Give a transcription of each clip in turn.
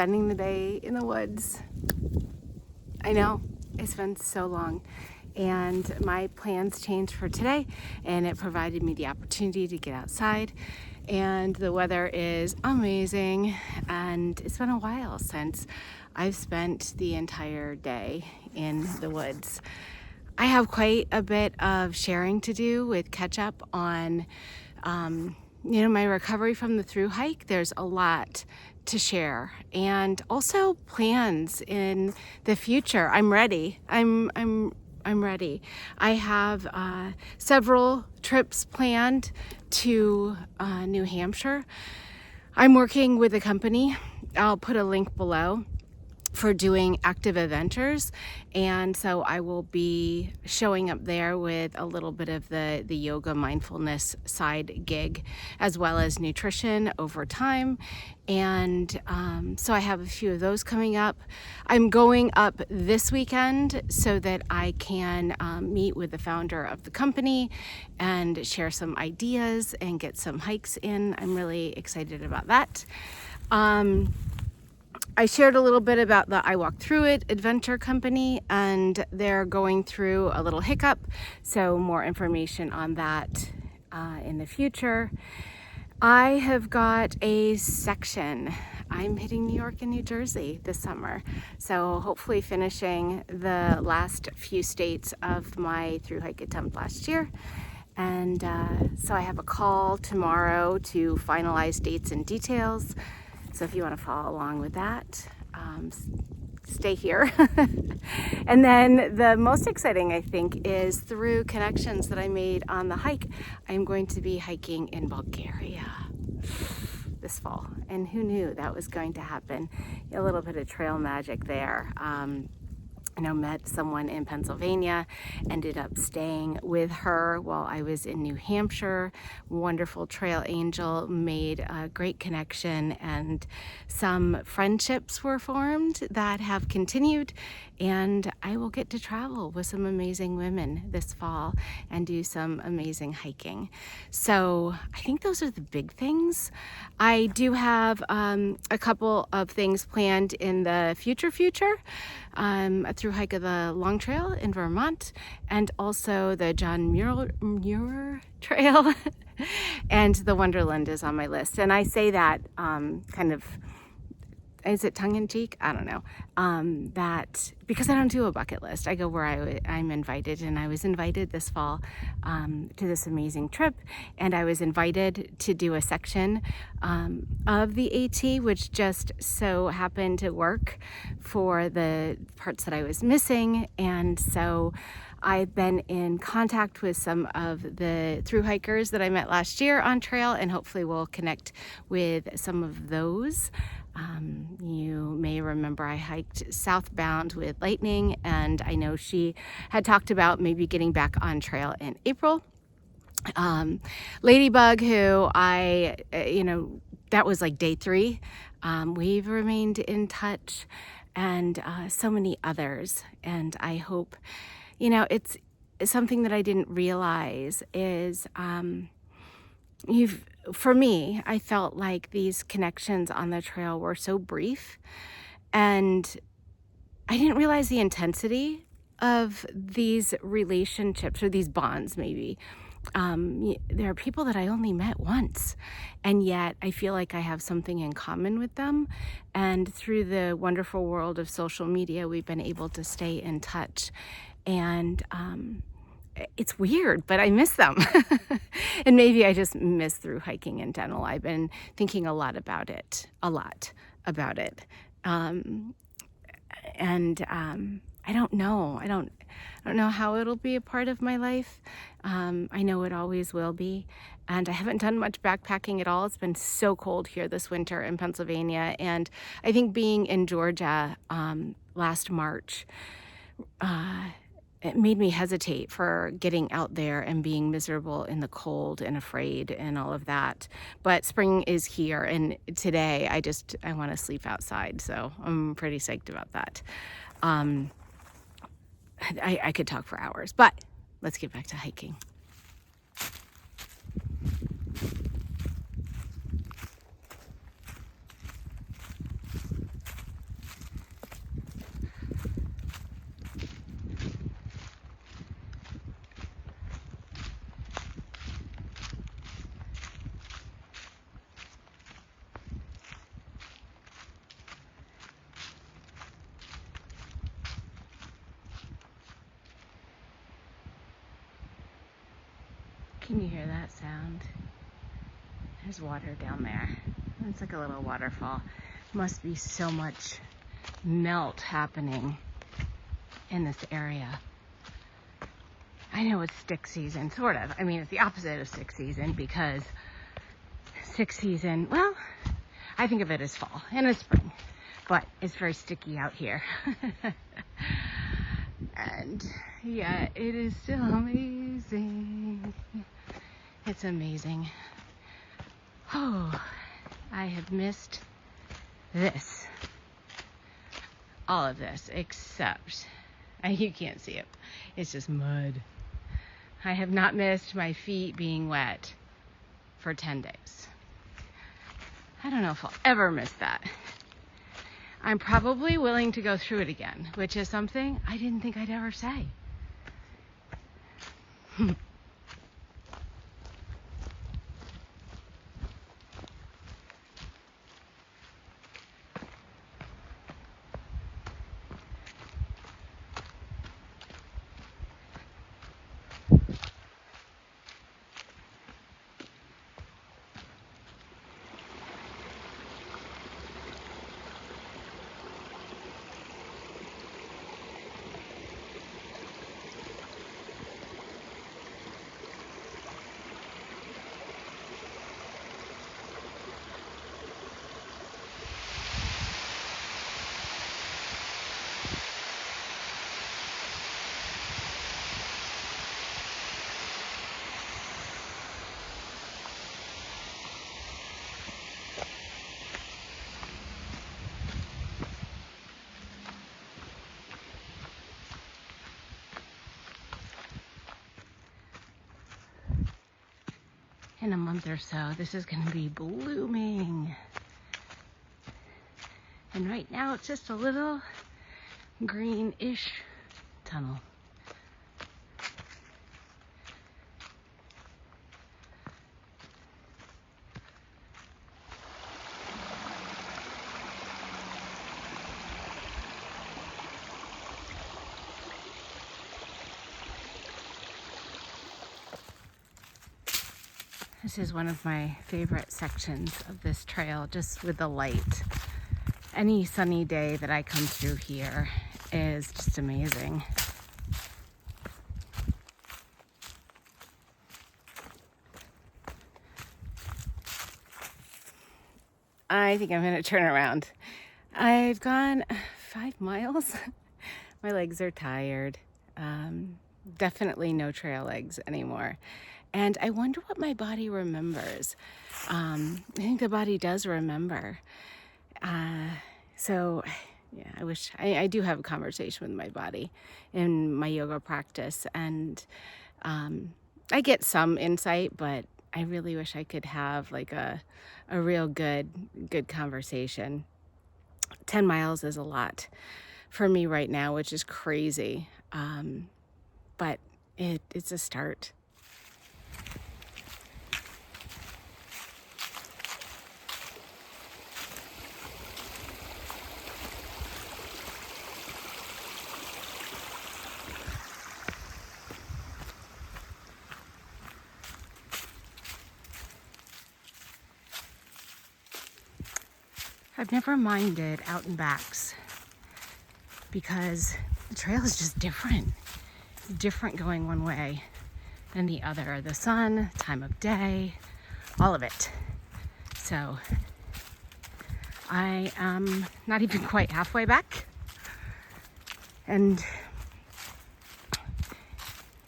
spending the day in the woods. I know, it's been so long. And my plans changed for today, and it provided me the opportunity to get outside. And the weather is amazing, and it's been a while since I've spent the entire day in the woods. I have quite a bit of sharing to do with catch up on my recovery from the Thru-hike. There's a lot to share, and also plans in the future. I'm ready. I'm ready. I have several trips planned to New Hampshire. I'm working with a company. I'll put a link below for doing active adventures, and so I will be showing up there with a little bit of the yoga mindfulness side gig, as well as nutrition over time. And so I have a few of those coming up. I'm going up this weekend so that I can meet with the founder of the company and share some ideas and get some hikes in. I'm really excited about that. I shared a little bit about the I Walk Through It adventure company, and they're going through a little hiccup, so more information on that in the future. I have got a section. I'm hitting New York and New Jersey this summer, so hopefully finishing the last few states of my Thru-hike attempt last year. And so I have a call tomorrow to finalize dates and details. So if you want to follow along with that, stay here. And then the most exciting, I think, is through connections that I made on the hike. I'm going to be hiking in Bulgaria this fall. And who knew that was going to happen? A little bit of trail magic there. Met someone in Pennsylvania, ended up staying with her while I was in New Hampshire. Wonderful trail angel, made a great connection, and some friendships were formed that have continued. And I will get to travel with some amazing women this fall and do some amazing hiking. So I think those are the big things. I do have a couple of things planned in the future. A Thru-hike of the Long Trail in Vermont, and also the John Muir Trail, and the Wonderland is on my list. And I say that kind of, is it tongue-in-cheek? I don't know. That because I don't do a bucket list. I go where I'm invited, and I was invited this fall to this amazing trip, and I was invited to do a section of the AT, which just so happened to work for the parts that I was missing. And so I've been in contact with some of the Thru-hikers that I met last year on trail, and hopefully we'll connect with some of those. You may remember I hiked southbound with Lightning, and I know she had talked about maybe getting back on trail in April. Ladybug, who that was like day 3. We've remained in touch, and so many others. And I hope, it's something that I didn't realize is, for me, I felt like these connections on the trail were so brief, and I didn't realize the intensity of these relationships, or these bonds maybe. There are people that I only met once, and yet I feel like I have something in common with them. And through the wonderful world of social media, we've been able to stay in touch. And it's weird, but I miss them. And maybe I just miss through hiking in general. I've been thinking a lot about it. I don't know. I don't know how it'll be a part of my life. I know it always will be. And I haven't done much backpacking at all. It's been so cold here this winter in Pennsylvania. And I think being in Georgia last March, it made me hesitate for getting out there and being miserable in the cold and afraid and all of that. But spring is here, and today I want to sleep outside, so I'm pretty psyched about that. I could talk for hours, but let's get back to hiking. Can you hear that sound? There's water down there. It's like a little waterfall. Must be so much melt happening in this area. I know it's stick season, sort of. I mean, it's the opposite of stick season, because stick season, well, I think of it as fall and as spring, but it's very sticky out here. And yeah, it is still amazing. It's amazing. Oh, I have missed this. All of this, except, you can't see it. It's just mud. I have not missed my feet being wet for 10 days. I don't know if I'll ever miss that. I'm probably willing to go through it again, which is something I didn't think I'd ever say. In a month or so, this is going to be blooming. And right now, it's just a little greenish tunnel. This is one of my favorite sections of this trail, just with the light. Any sunny day that I come through here is just amazing. I think I'm gonna turn around. I've gone 5 miles. My legs are tired. Definitely no trail legs anymore. And I wonder what my body remembers. I think the body does remember. So yeah, I do have a conversation with my body in my yoga practice, and I get some insight, but I really wish I could have like a real good conversation. 10 miles is a lot for me right now, which is crazy. But it's a start. I've never minded out and backs because the trail is just different. It's different going one way than the other. The sun, time of day, all of it. So I am not even quite halfway back. And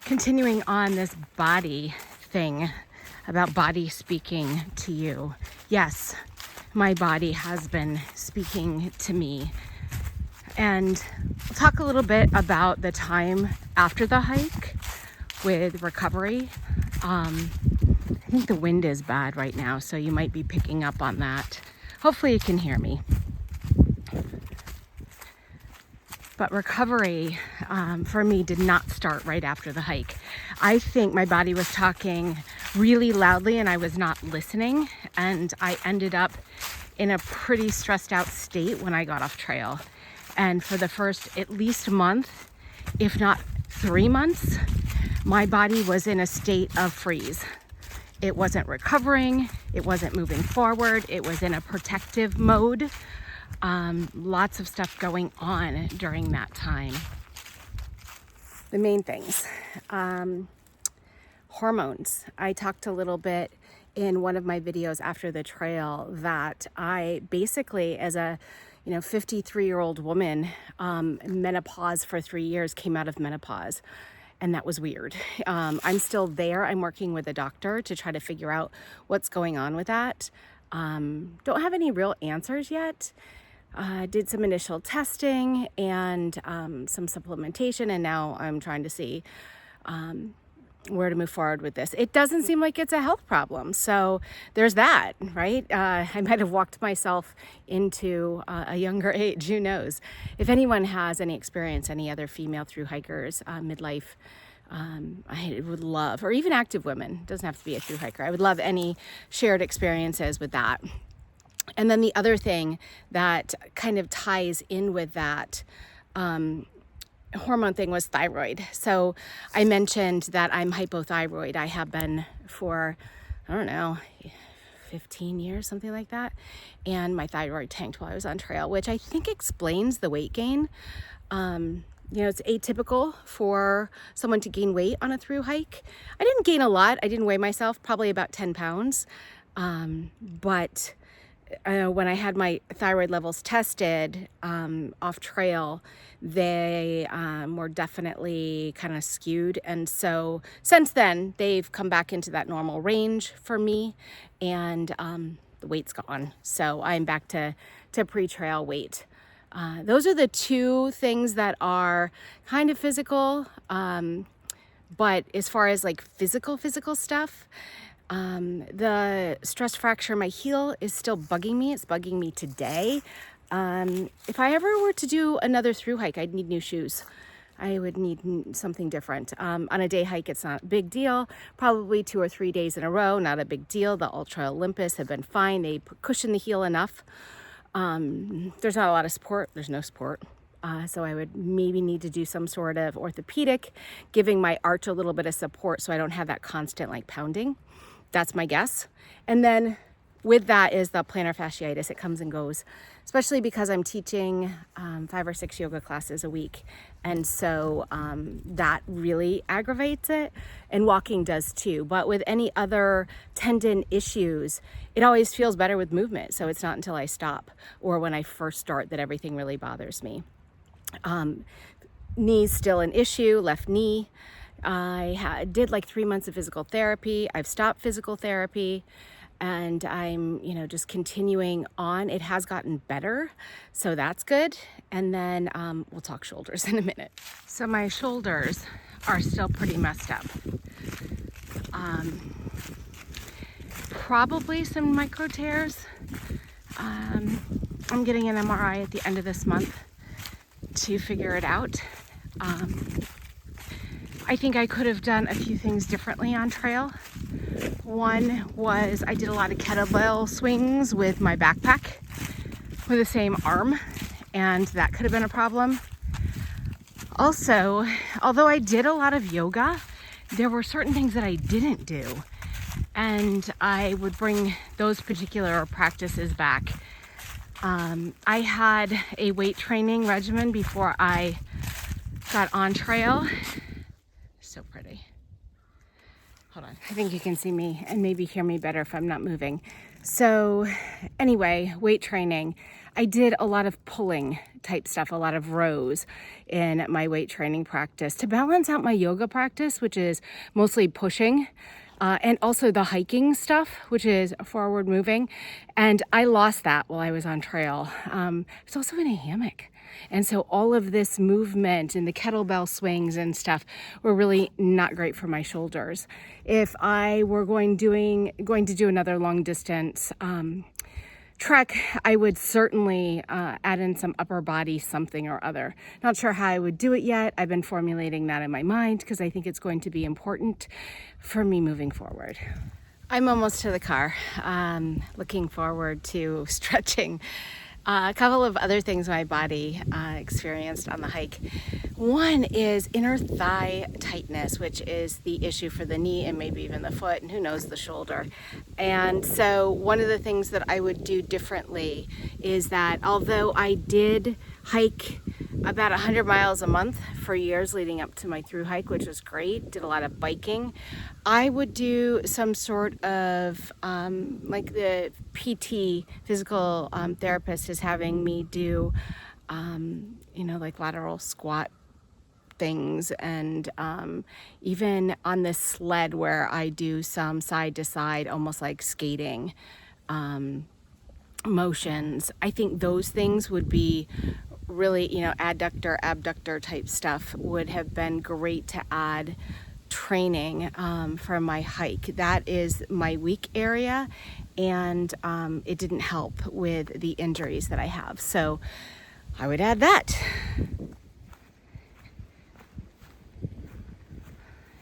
continuing on this body thing about body speaking to you. Yes, my body has been speaking to me. And I'll talk a little bit about the time after the hike with recovery. I think the wind is bad right now, so you might be picking up on that. Hopefully you can hear me. But recovery for me did not start right after the hike. I think my body was talking really loudly and I was not listening, and I ended up in a pretty stressed out state when I got off trail. And for the first at least month, if not 3 months, my body was in a state of freeze. It wasn't recovering, it wasn't moving forward, it was in a protective mode. Lots of stuff going on during that time. The main things, hormones. I talked a little bit in one of my videos after the trail that I basically, as a 53-year-old woman, menopause for 3 years, came out of menopause. And that was weird. I'm still there. I'm working with a doctor to try to figure out what's going on with that. Don't have any real answers yet. Did some initial testing and some supplementation, and now I'm trying to see where to move forward with this. It doesn't seem like it's a health problem, so there's that, right? I might have walked myself into a younger age, who knows? If anyone has any experience, any other female through hikers, midlife, I would love, or even active women, doesn't have to be a through hiker, I would love any shared experiences with that. And then the other thing that kind of ties in with that hormone thing was thyroid. So I mentioned that I'm hypothyroid. I have been for, 15 years, something like that. And my thyroid tanked while I was on trail, which I think explains the weight gain. It's atypical for someone to gain weight on a through hike. I didn't gain a lot. I didn't weigh myself, probably about 10 pounds. But when I had my thyroid levels tested off trail, they were definitely kind of skewed. And so since then, they've come back into that normal range for me, and the weight's gone. So I'm back to pre-trail weight. Those are the two things that are kind of physical. But as far as like physical stuff, the stress fracture in my heel is still bugging me. It's bugging me today. If I ever were to do another through hike, I'd need new shoes. I would need something different. On a day hike, it's not a big deal. Probably 2 or 3 days in a row, not a big deal. The Ultra Olympus have been fine. They cushion the heel enough. There's not a lot of support. There's no support. So I would maybe need to do some sort of orthopedic, giving my arch a little bit of support so I don't have that constant like pounding. That's my guess. And then with that is the plantar fasciitis. It comes and goes, especially because I'm teaching 5 or 6 yoga classes a week. And so that really aggravates it. And walking does too. But with any other tendon issues, it always feels better with movement. So it's not until I stop or when I first start that everything really bothers me. Knee's still an issue, left knee. I did like 3 months of physical therapy. I've stopped physical therapy and I'm, just continuing on. It has gotten better, so that's good. And then we'll talk shoulders in a minute. So my shoulders are still pretty messed up. Probably some micro tears. I'm getting an MRI at the end of this month to figure it out. I think I could have done a few things differently on trail. One was I did a lot of kettlebell swings with my backpack with the same arm, and that could have been a problem. Also, although I did a lot of yoga, there were certain things that I didn't do, and I would bring those particular practices back. I had a weight training regimen before I got on trail. So pretty. Hold on. I think you can see me and maybe hear me better if I'm not moving. So anyway, weight training. I did a lot of pulling type stuff, a lot of rows in my weight training practice to balance out my yoga practice, which is mostly pushing, and also the hiking stuff, which is forward moving. And I lost that while I was on trail. I was also in a hammock. And so all of this movement and the kettlebell swings and stuff were really not great for my shoulders. If I were going to do another long distance trek, I would certainly add in some upper body something or other. Not sure how I would do it yet. I've been formulating that in my mind because I think it's going to be important for me moving forward. I'm almost to the car. Looking forward to stretching. A couple of other things my body experienced on the hike. One is inner thigh tightness, which is the issue for the knee and maybe even the foot, and who knows, the shoulder. And so one of the things that I would do differently is that although I did hike about 100 miles a month for years leading up to my Thru-hike, which was great, did a lot of biking, I would do some sort of like the PT, physical therapist is having me do, like lateral squat things, and even on this sled where I do some side to side, almost like skating motions. I think those things would be really, adductor, abductor type stuff would have been great to add training for my hike. That is my weak area, and it didn't help with the injuries that I have. So I would add that.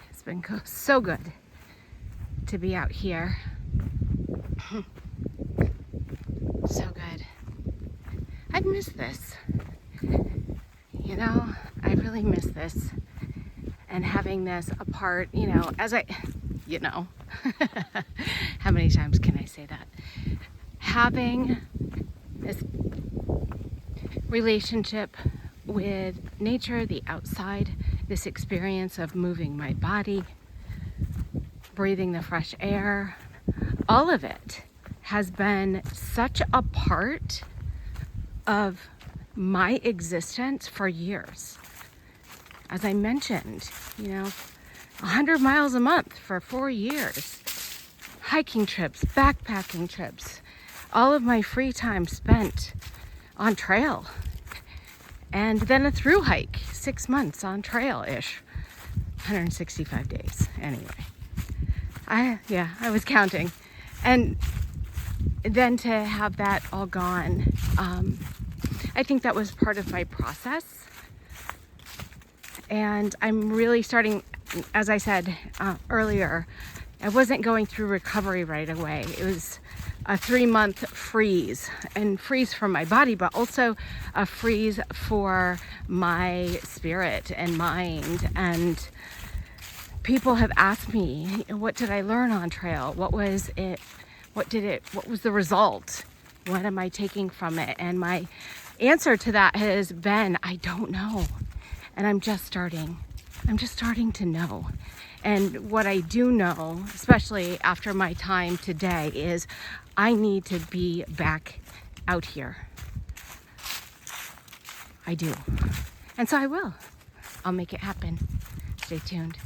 It's been so good to be out here. So good. I've missed this. I really miss this. And having this apart, how many times can I say that? Having this relationship with nature, the outside, this experience of moving my body, breathing the fresh air, all of it has been such a part of my existence for years. As I mentioned, 100 miles a month for 4 years, hiking trips, backpacking trips, all of my free time spent on trail, and then a Thru-hike, 6 months on trail-ish, 165 days anyway. I was counting. And then to have that all gone, I think that was part of my process. And I'm really starting, as I said earlier, I wasn't going through recovery right away. It was a 3-month freeze, and freeze for my body, but also a freeze for my spirit and mind. And people have asked me, what did I learn on trail? What was it? What was the result? What am I taking from it? And my answer to that has been, I don't know. And I'm just starting to know. And what I do know, especially after my time today, is I need to be back out here. I do. And so I will. I'll make it happen. Stay tuned.